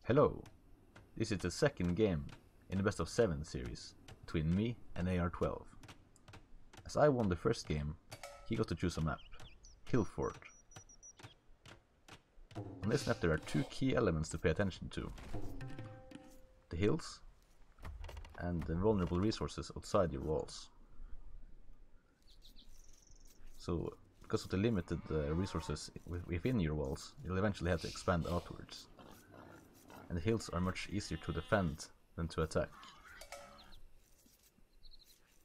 Hello, this is the second game in the best of 7 series between me and AR12. As I won the first game, he got to choose a map, Hillfort. On this map there are two key elements to pay attention to: the hills and the vulnerable resources outside your walls. So, because of the limited resources within your walls, you'll eventually have to expand outwards. And the hills are much easier to defend than to attack.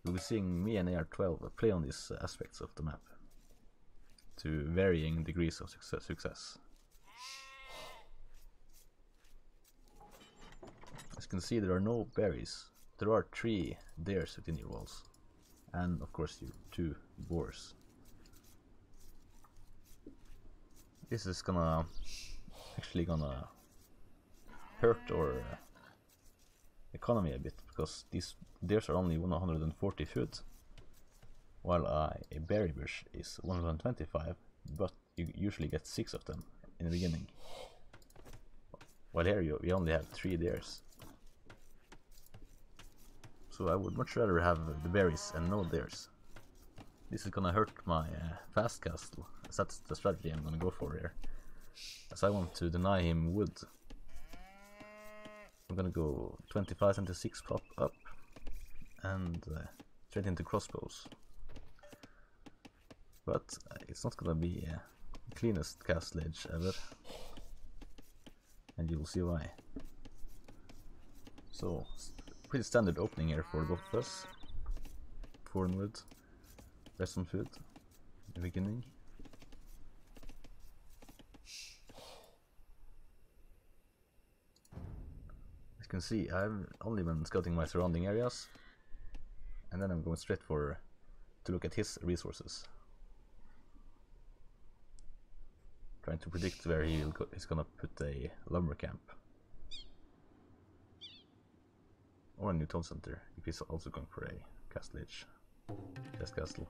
You'll be seeing me and AR12 play on these aspects of the map to varying degrees of success. As you can see, there are no berries. There are 3 dares within your walls, and of course your 2 boars. This is actually gonna hurt our economy a bit, because these dares are only 140 food, while a berry bush is 125, but you usually get 6 of them in the beginning. While here we only have 3 dares. So I would much rather have the berries and no dares. This is gonna hurt my fast castle, as that's the strategy I'm gonna go for here. As I want to deny him wood. I'm gonna go 25, 26 pop up and straight into crossbows. But it's not gonna be the cleanest castle edge ever, and you'll see why. So, pretty standard opening here for both of us. 4 wood, rest some food in the beginning. As you can see, I've only been scouting my surrounding areas, and then I'm going straight to look at his resources, trying to predict where he's gonna put a lumber camp or a new town center, if he's also going for a castle edge, test castle.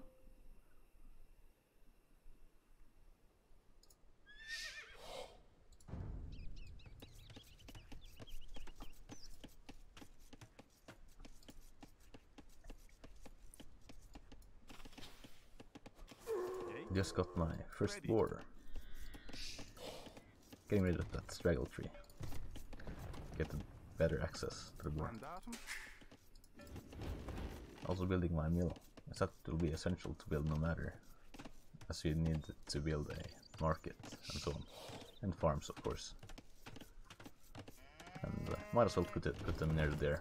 Just got my first boar. Getting rid of that straggle tree. Get better access to the boar. Also building my mill, as that will be essential to build no matter, as you need to build a market and so on. And farms, of course. And might as well put them near there.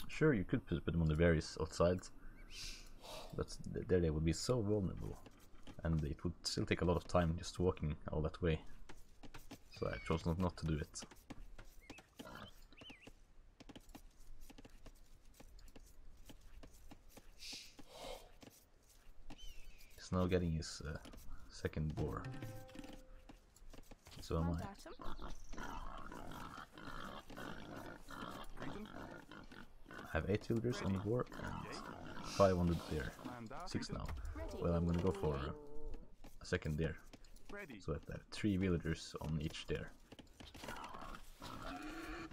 Sure, you could put them on the berries outside, but there they would be so vulnerable, and it would still take a lot of time just walking all that way. So I chose not to do it. He's now getting his second boar. So am I. I have 8 villagers on the board and 5 on the deer. 6 now. Well, I'm gonna go for a second deer, so I have 3 villagers on each deer.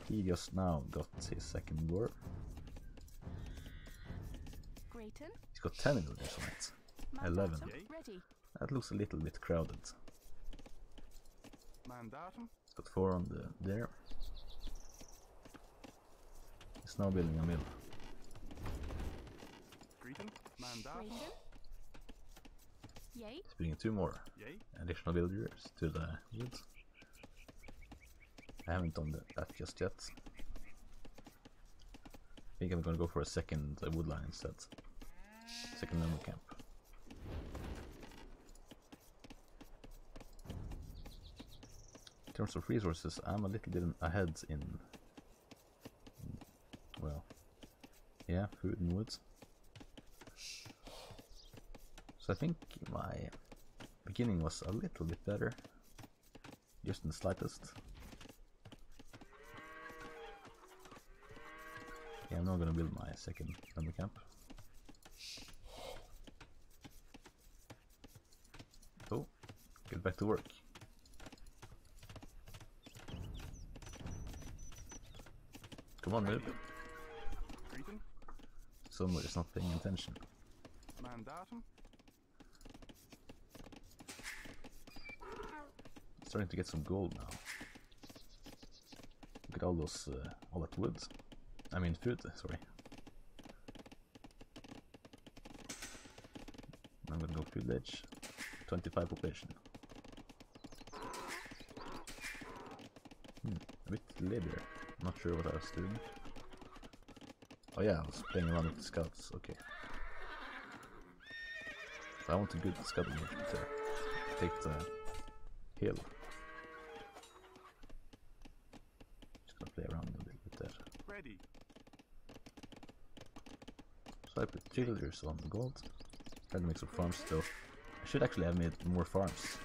He just now got his second boar. He's got 10 villagers on it. 11. That looks a little bit crowded. He's got 4 on the deer. He's now building a mill. He's bringing 2 more additional villagers to the woods. I haven't done that just yet. I think I'm gonna go for a second woodline instead. Second lumber camp. In terms of resources, I'm a little bit ahead in, well, yeah, food and woods. So I think my beginning was a little bit better, just in the slightest. Yeah, I'm now gonna build my second lumber camp. Get back to work. Come on, noob. Somebody's not paying attention. Starting to get some gold now. Look at all those, all that wood. I mean food, sorry. I'm gonna go village. 25 population. A bit later. Not sure what I was doing. Oh yeah, I was playing around with the scouts, okay. I want a good scout to take the hill. Just gonna play around a little bit there. Ready. So I put villagers on the gold. Try to make some farms still. I should actually have made more farms.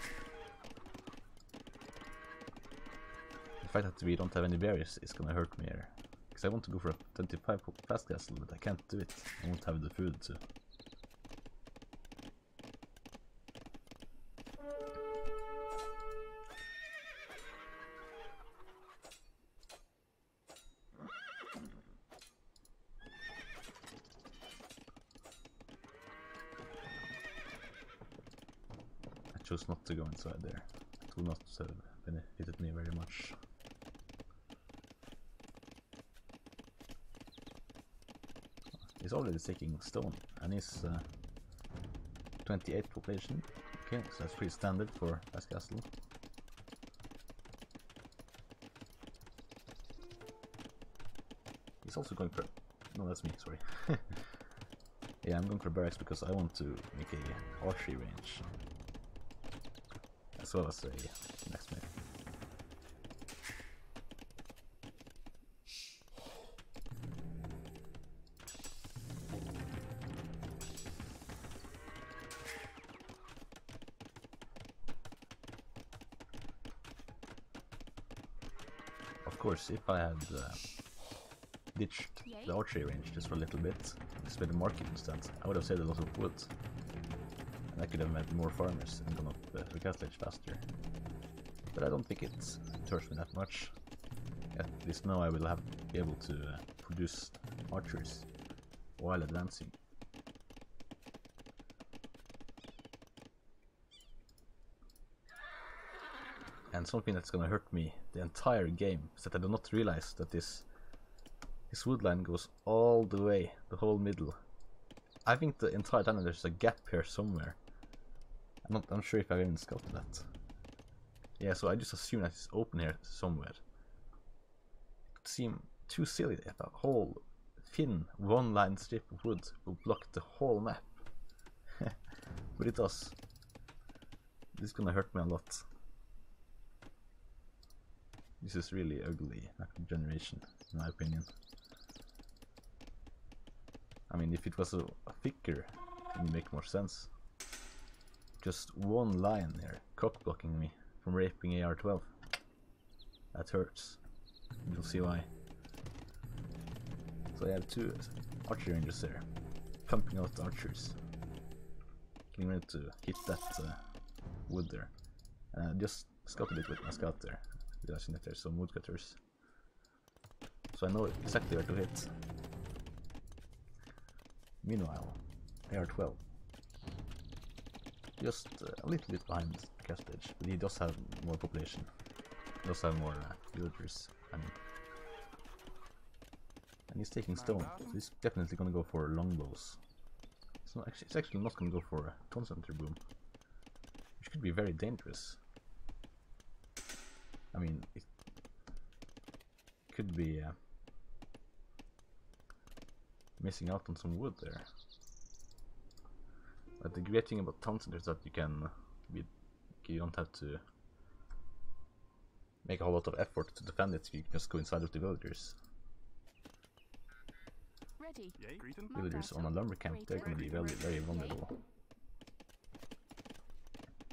The fact that we don't have any berries is gonna hurt me here. Because I want to go for a 25 fast castle, but I can't do it. I won't have the food to. I chose not to go inside there. It will not have benefited me very much. He's already taking stone, and he's 28 population. Okay, so that's pretty standard for fast castle. He's also going for... no, that's me, sorry. Yeah, I'm going for barracks because I want to make a archery range. As well as a next mate. Of course, if I had ditched the archery range just for a little bit, just made a market instead, I would have saved a lot of wood. And I could have made more farmers and gone up the castle age faster. But I don't think it hurts me that much. At least now I will be able to produce archers while advancing. And something that's gonna hurt me the entire game is that I do not realize that this wood line goes all the way, the whole middle. I think the entire time there's a gap here somewhere. I'm not sure if I've even scouted that. Yeah, so I just assume that it's open here somewhere. It would seem too silly that a whole thin one-line strip of wood will block the whole map. But it does. This is gonna hurt me a lot. This is really ugly map generation, in my opinion. I mean, if it was a thicker, it would make more sense. Just one line here, cock blocking me from raping AR12. That hurts. You'll see why. So I have two archery rangers there, pumping out the archers. Getting ready to hit that wood there. Just scouted it with my scout there, realizing that there's some woodcutters. So I know exactly where to hit. Meanwhile, AR12. Just a little bit behind castle edge, but he does have more population. He does have more villagers, I mean. And he's taking stone, so he's definitely gonna go for longbows. So it's actually not gonna go for a ton center boom, which could be very dangerous. I mean, it could be missing out on some wood there. But the great thing about town centers is that you don't have to make a whole lot of effort to defend it. You can just go inside with the villagers. Ready. Villagers on a lumber camp, they're going to be very, very vulnerable.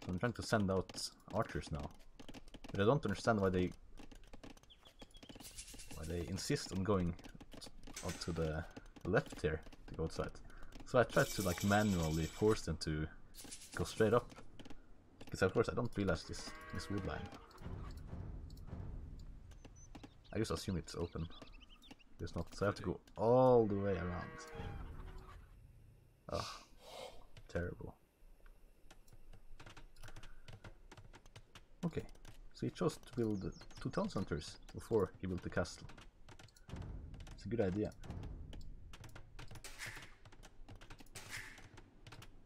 So I'm trying to send out archers now, but I don't understand why they insist on going out to the left here to go outside. So I tried to like manually force them to go straight up, Because of course I don't realize this wood line. I just assume it's open. It's not, so I have to go all the way around. Ugh, terrible. Okay, so he chose to build 2 town centers before he built the castle. It's a good idea.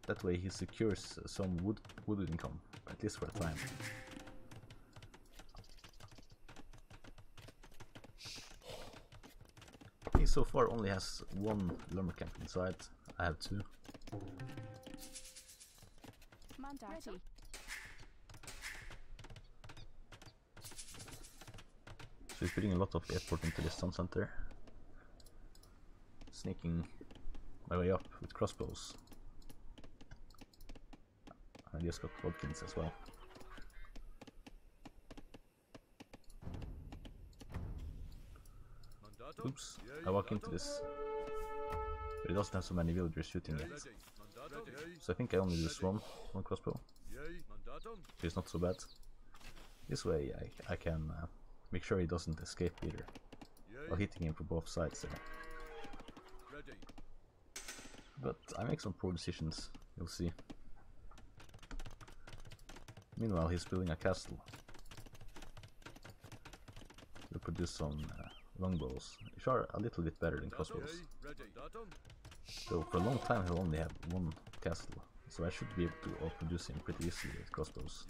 That way he secures some wood income, at least for a time. He so far only has 1 lumber camp inside. I have 2. Ready. So he's putting a lot of effort into this town center. Sneaking my way up with crossbows. I just got Bodkins as well. Oops, I walk into this, but it doesn't have so many villagers shooting yet. So I think I only use one crossbow. It's not so bad. This way I can make sure he doesn't escape either, while hitting him from both sides there. But I make some poor decisions, you'll see. Meanwhile he's building a castle. We'll produce some longbows, which are a little bit better than crossbows. So for a long time he'll only have 1 castle, so I should be able to outproduce him pretty easily with crossbows.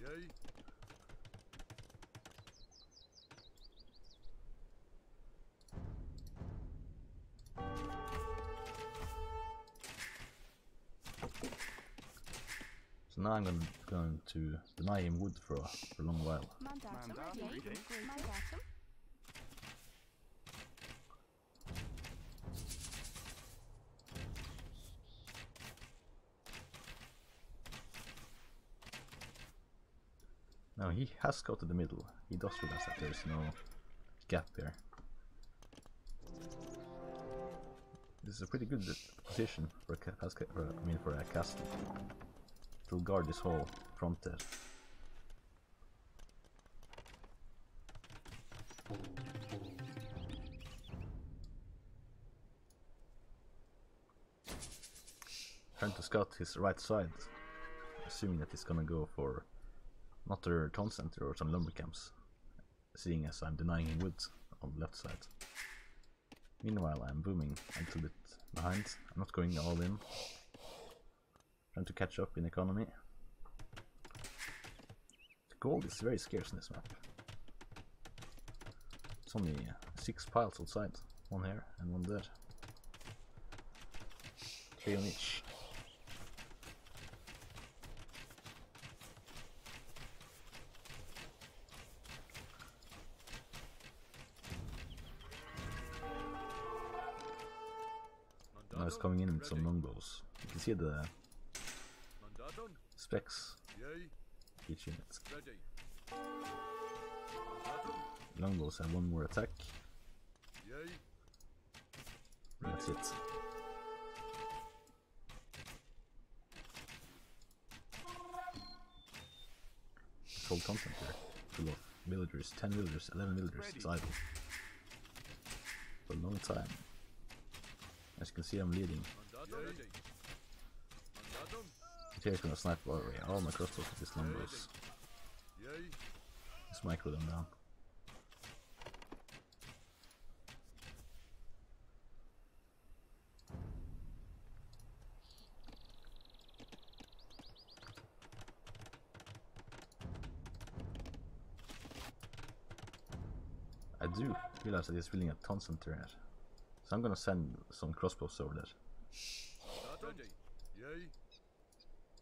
So now I'm going to deny him wood for a long while. Now he has scouted the middle. He does realize that there is no gap here. This is a pretty good position for a castle. It'll guard this whole frontier. Trying to scout his right side, assuming that he's gonna go for another town center or some lumber camps, seeing as I'm denying him wood on the left side. Meanwhile I'm booming a little bit behind. I'm not going all in. Trying to catch up in economy. The gold is very scarce in this map. It's only 6 piles outside. 1 here and 1 there. 3 on each. Now it's coming in with some longbows. You can see the specs each unit. Longbows have 1 more attack. And that's it. Full content here, full of villagers, 10 villagers, 11 villagers, it's idle. For a long time. As you can see I'm leading. Here's gonna snipe all my crossbows with these longbows. Just micro them down. I do realize that he's building a town center here, so I'm gonna send some crossbows over there.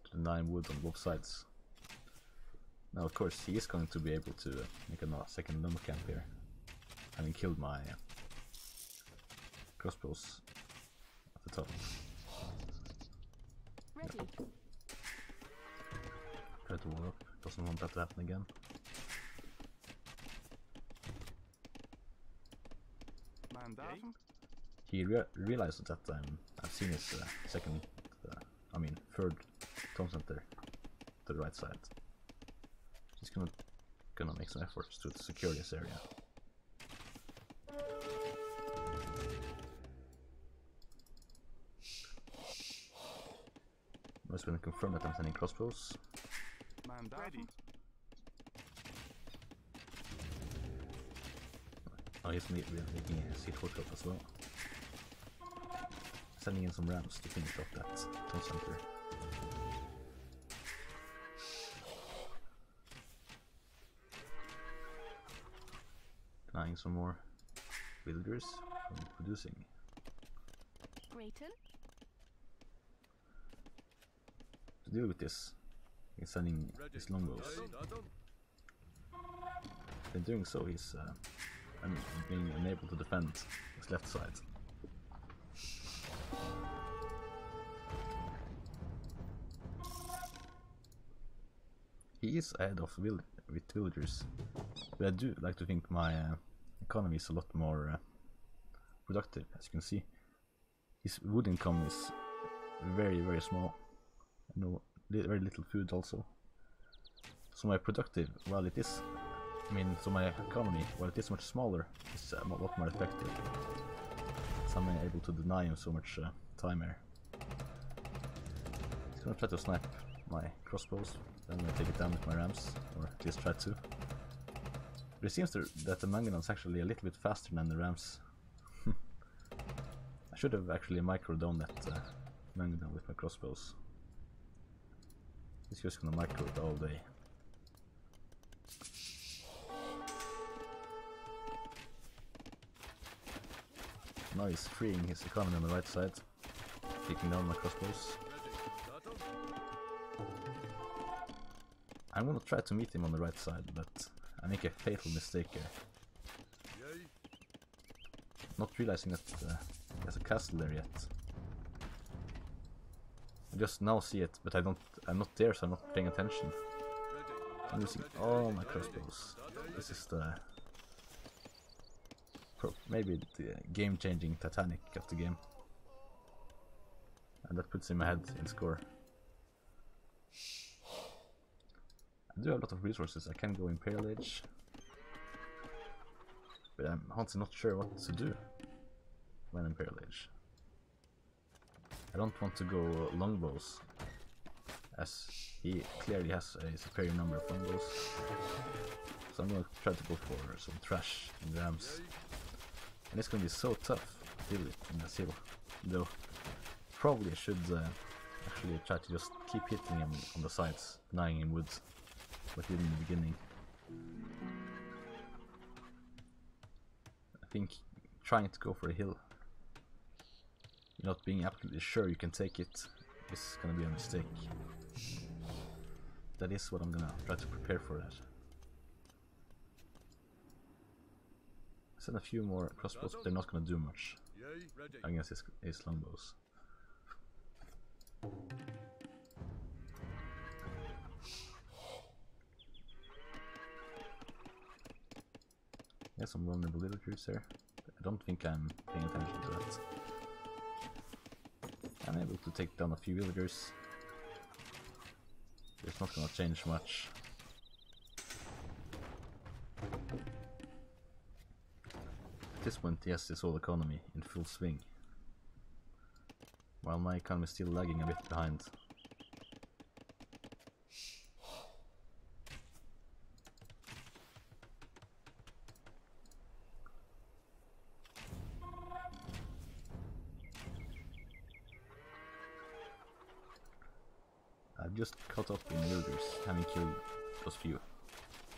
To deny wood on both sides. Now of course he is going to be able to make a second lumber camp here, having killed my crossbows at the top. Ready. Yep. Try to wall up, doesn't want that to happen again. He realizes that I've seen his third town center to the right side. He's gonna make some efforts to secure this area. I'm just gonna confirm that I'm sending crossbows. Man ready. Oh, he's making a siege workshop as well. Sending in some rams to finish off that town center. Denying some more villagers from producing. Briton. To deal with this, he's sending his longbows. In doing so, he's being unable to defend his left side. He is ahead of with villagers, but I do like to think my economy is a lot more productive. As you can see, his wood income is very, very small. No, very little food also. So my productive, while it is, so my economy, while it is much smaller, is a lot more effective. So I'm able to deny him so much time here. He's gonna try to snipe my crossbows, then I'm gonna take it down with my rams, or at least try to. But it seems that the Mangonel is actually a little bit faster than the rams. I should have actually micro-downed that Mangonel with my crossbows. He's just gonna micro it all day. Now he's freeing his economy on the right side, taking down my crossbows. I'm gonna try to meet him on the right side, but I make a fatal mistake here. Not realizing that he has a castle there yet. I just now see it, but I'm not there, so I'm not paying attention. I'm using all my crossbows. This is maybe the game-changing Titanic of the game. And that puts him ahead in score. I do have a lot of resources. I can go Imperial Age, but I'm honestly not sure what to do when Imperial Age. I don't want to go longbows, as he clearly has a superior number of longbows. So I'm gonna try to go for some trash in the rams. And it's gonna be so tough to deal with in this hill, though. Probably I should actually try to just keep hitting him on the sides, denying him wood, like I did in the beginning. I think trying to go for a hill, not being absolutely sure you can take it, is gonna be a mistake. That is what I'm gonna try to prepare for that. Send a few more crossbows, but they're not gonna do much against his longbows. There's some vulnerable villagers there. I don't think I'm paying attention to that. I'm able to take down a few villagers. It's not gonna change much. At this point he has his whole economy in full swing, while my economy is still lagging a bit behind. I've just caught up in villagers, having killed those few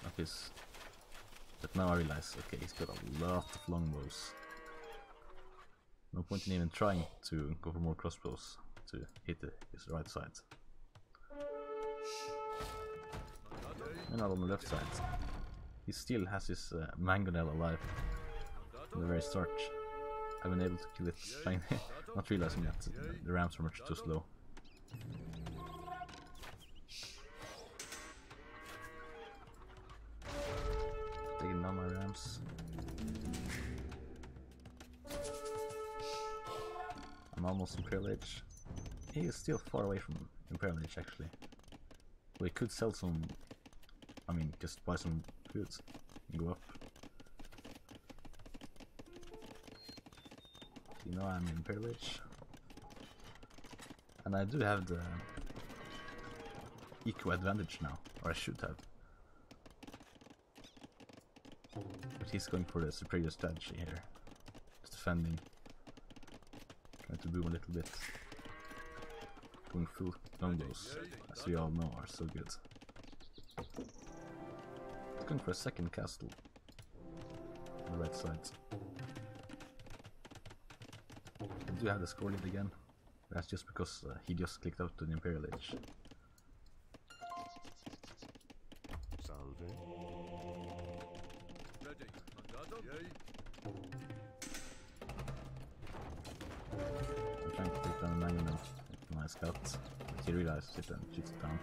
of his. But now I realize, okay, he's got a lot of longbows. No point in even trying to go for more crossbows to hit his right side. And now on the left side, he still has his Mangonel alive from the very start. I've been able to kill it, not realizing that the rams are much too slow. Taking down my rams. I'm almost Imperial Age. He is still far away from Imperial Age actually. We could sell some I mean, just buy some food and go up. You know, I'm in privilege. And I do have the eco advantage now, or I should have. But he's going for the superior strategy here. Just defending. Trying to boom a little bit. Going full longbows, as we all know, are so good. He's going for a second castle on the right side. I do have the score lead again. That's just because he just clicked out to the Imperial Age. Salve. Ready. Mandatum. Yay. I'm trying to take down Mango now with my scouts, but he realizes it and shoots it down.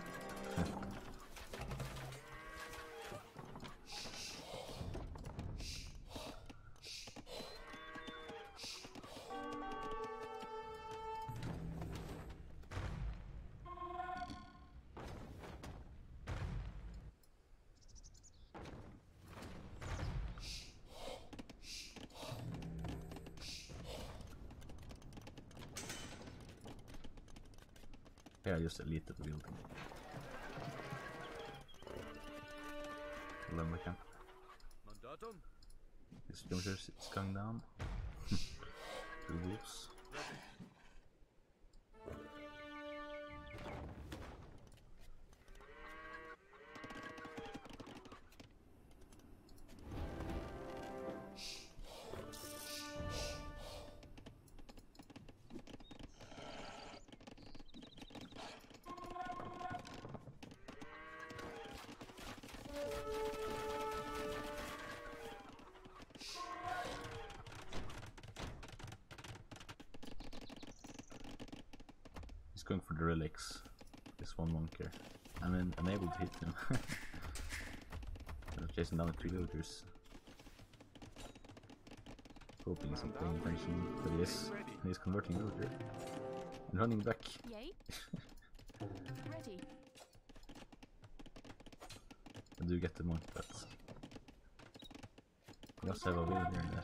Yeah, I just elite the building. Lumber camp. Mandatum. His jumpers is going down. Two wolves. Going for the relics. This one monker. I'm unable to hit him. I'm chasing down the 3 villagers. Hoping he's not paying attention, but he is. And he's converting villager. And running back. Yay. Ready. I do get the monk, but we also have a villager in there.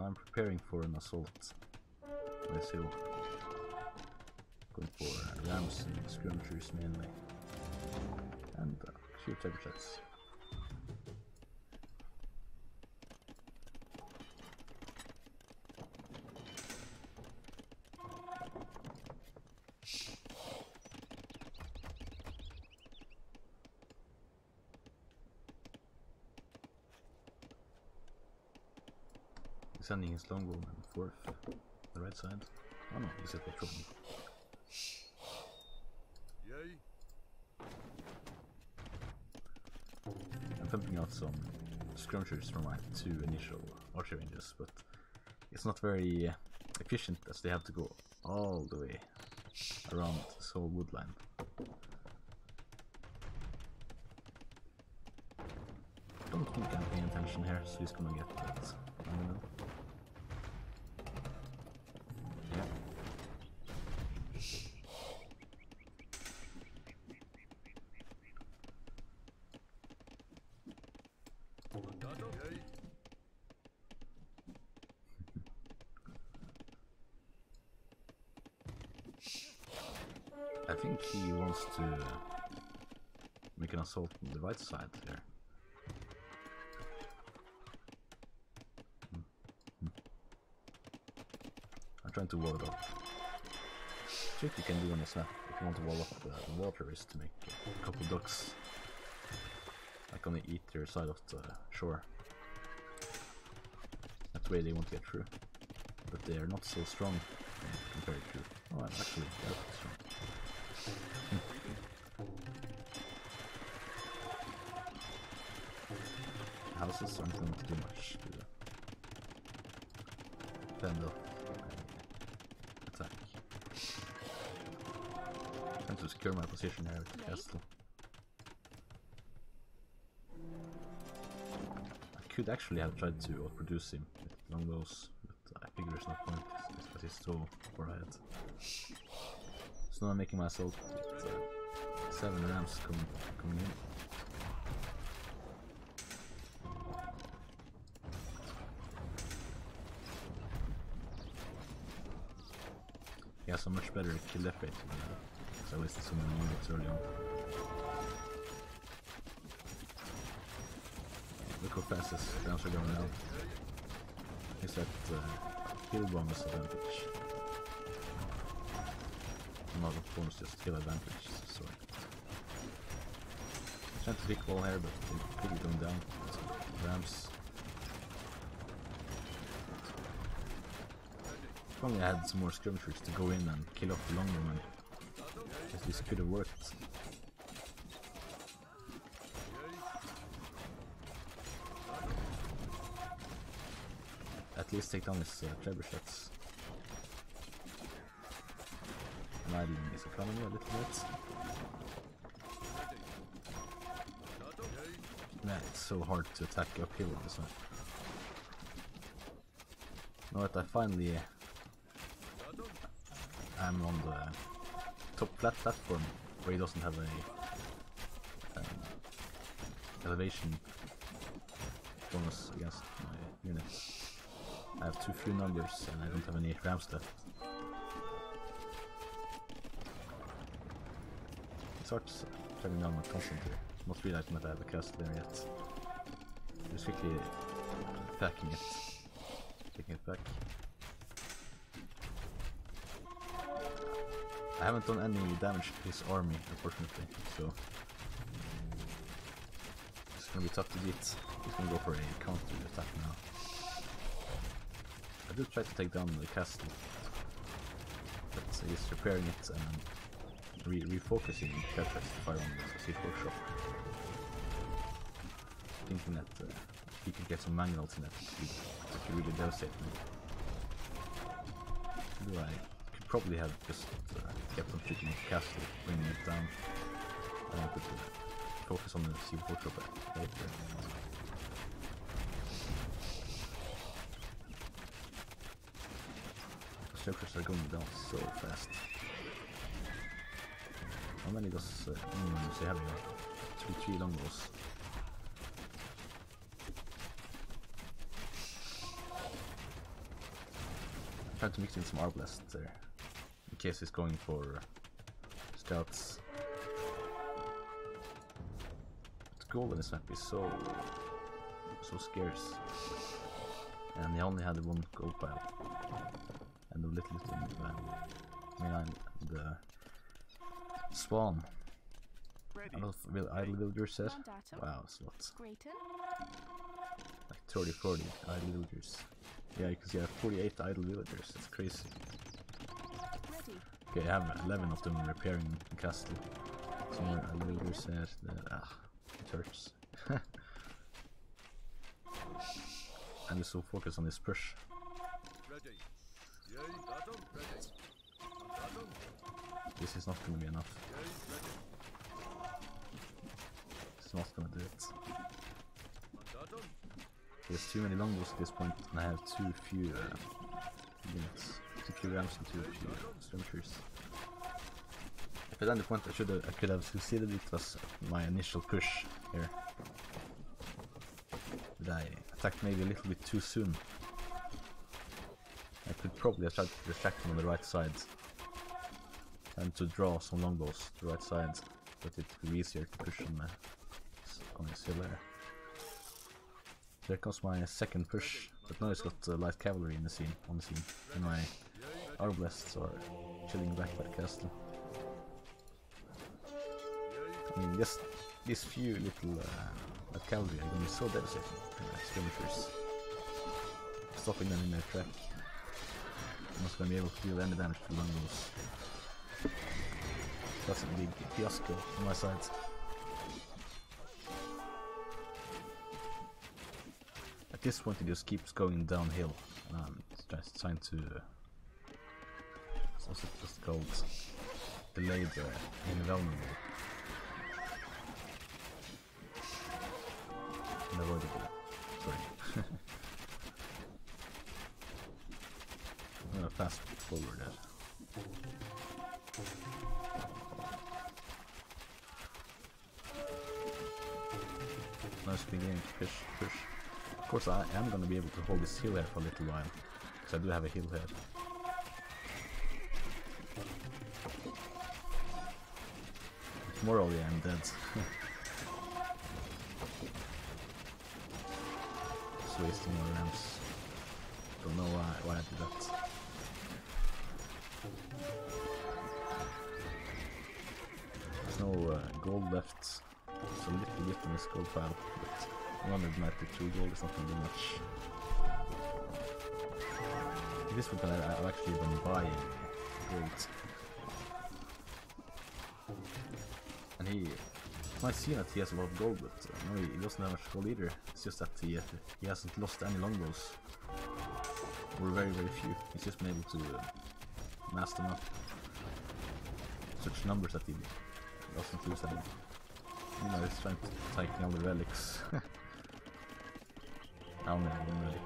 I'm preparing for an assault on this hill. Going for rams and skirmishers mainly. And few trebuchets. Sending his longbowman fourth, the right side. Oh no, he's at patrol. Yay. I'm pumping out some skirmishers from my 2 initial archer ranges, but it's not very efficient as they have to go all the way around this whole woodline. Don't think I'm paying attention here, so he's gonna get that. I don't know. I think he wants to make an assault on the right side here. I'm trying to wall it up. Trick you can do on this map if you want to wall up the water is to make a couple ducks like on the either side of the shore. That way they won't get through. But they are not so strong compared to... Oh, actually, they're strong. Houses aren't going to do much to fend off attack. I'm trying to secure my position here with the castle. I could actually have tried to outproduce him with longbows, but I figure there's no point because he's so far ahead. So now I'm making myself with 7 rams coming in. Yeah, so much better kill death rate because I wasted so many units early on. Look how fast this rounds are going now. Is that kill bonus advantage? Not a bonus, just kill advantage. Sorry. I'm trying to pick wall here, but they could be going down. So, rams. If only I had some more skirmishers to go in and kill off the longbowmen. This could have worked. At least take down his trebuchets. And idling his economy a little bit. Yeah, it's so hard to attack uphill with this one. Now that I finally am on the top flat platform where he doesn't have a elevation bonus against my units. I have too few numbers and I don't have any rams left. It starts turning down my constant here. Not realizing that I have a castle there yet. Just quickly attacking it. Taking it back. I haven't done any damage to his army, unfortunately, so it's gonna be tough to beat. He's gonna go for a counter attack now. I do try to take down the castle, but he's repairing it and refocusing the to fire on the siege workshop. Thinking that he could get some manuals in it, that could really devastate me. Although I could probably have just kept on shooting the castle, bringing it down, and I could focus on the siege workshop later. Structures are going down so fast. How many does anyone say have here? 3 longbows. I'm trying to mix in some arbalasts there, in case he's going for scouts. But gold in this map is so scarce, and he only had 1 gold pile. And the little mainline, the spawn. Adalolf idle villagers said. Wow, it's a lot. Like 30-40 idle villagers. Yeah, because you have 48 idle villagers, that's crazy. Okay, I have 11 of them repairing the castle. Some more idle villagers said that, it hurts. I'm just so focused on this push. This is not going to be enough. It's not going to do it. There's too many longbows at this point, and I have too few units. Too few rams and too few skirmishers. If at any point I could have succeeded, it was my initial push here. But I attacked maybe a little bit too soon. I could probably have tried to distract him on the right side and to draw some longbows to the right side, but it would be easier to push him on his hill there. There comes my second push, but now he's got light cavalry on the scene, and my arbalasts are chilling back by the castle. I mean, just these few little light cavalry are going to be so devastating to my skirmishers, stopping them in their track. I'm not going to be able to deal any damage to longbows. That's a big fiasco on my side. At this point, it just keeps going downhill. Just trying to what's it just called? Delay the invulnerable. Unavoidable. Sorry. forward there. Nice beginning to push, push. Of course I am gonna be able to hold this hill here for a little while, because I do have a hill here. Morally I'm dead. Just wasting more ramps. Don't know why I did that. There's no gold left. There's a little bit in this gold pile, but 192 gold is not going to do much. This one I've actually been buying gold. And he might seem that he has a lot of gold, but no, he doesn't have much gold either. It's just that he hasn't lost any longbows. Or very few. He's just been able to mass them up. Such numbers that he doesn't lose any. You know, he's trying to take all the relics. I only have one relic.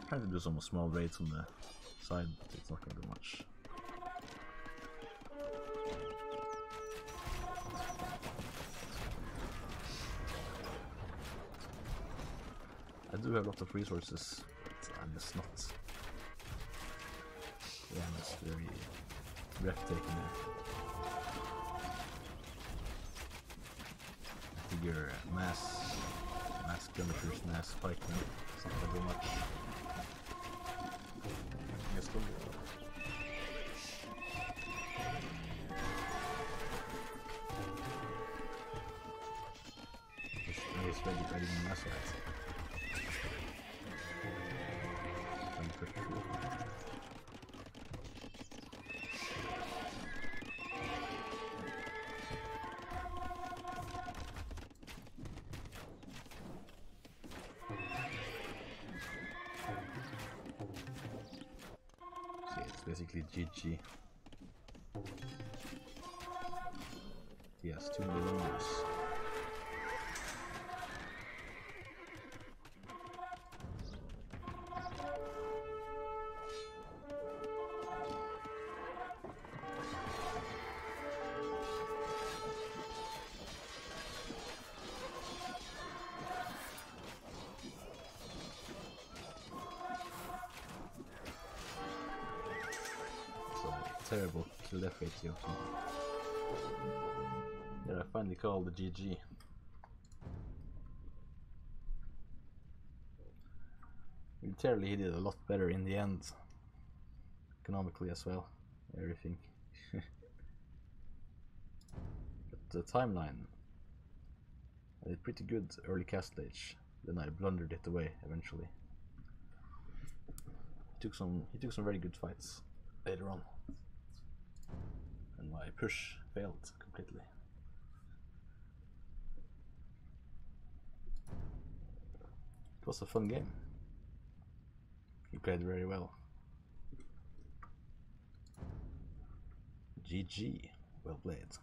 Trying to do some small raids on the side, but it's not going to do much. I do have a lot of resources, but I'm just not. Yeah, I'm just very breathtaking there. I figure mass skirmishers, mass pikemen, it's not gonna do much. Yes, go. It's ready on my side. Basically GG. Yes, 2 million years. Terrible kill death ratio. Yeah, I finally called the GG. Militarily he did a lot better in the end. Economically as well. Everything. But the timeline, I did pretty good early castle age. Then I blundered it away eventually. He took some very good fights later on. And my push failed completely. It was a fun game. He played very well. GG, well played.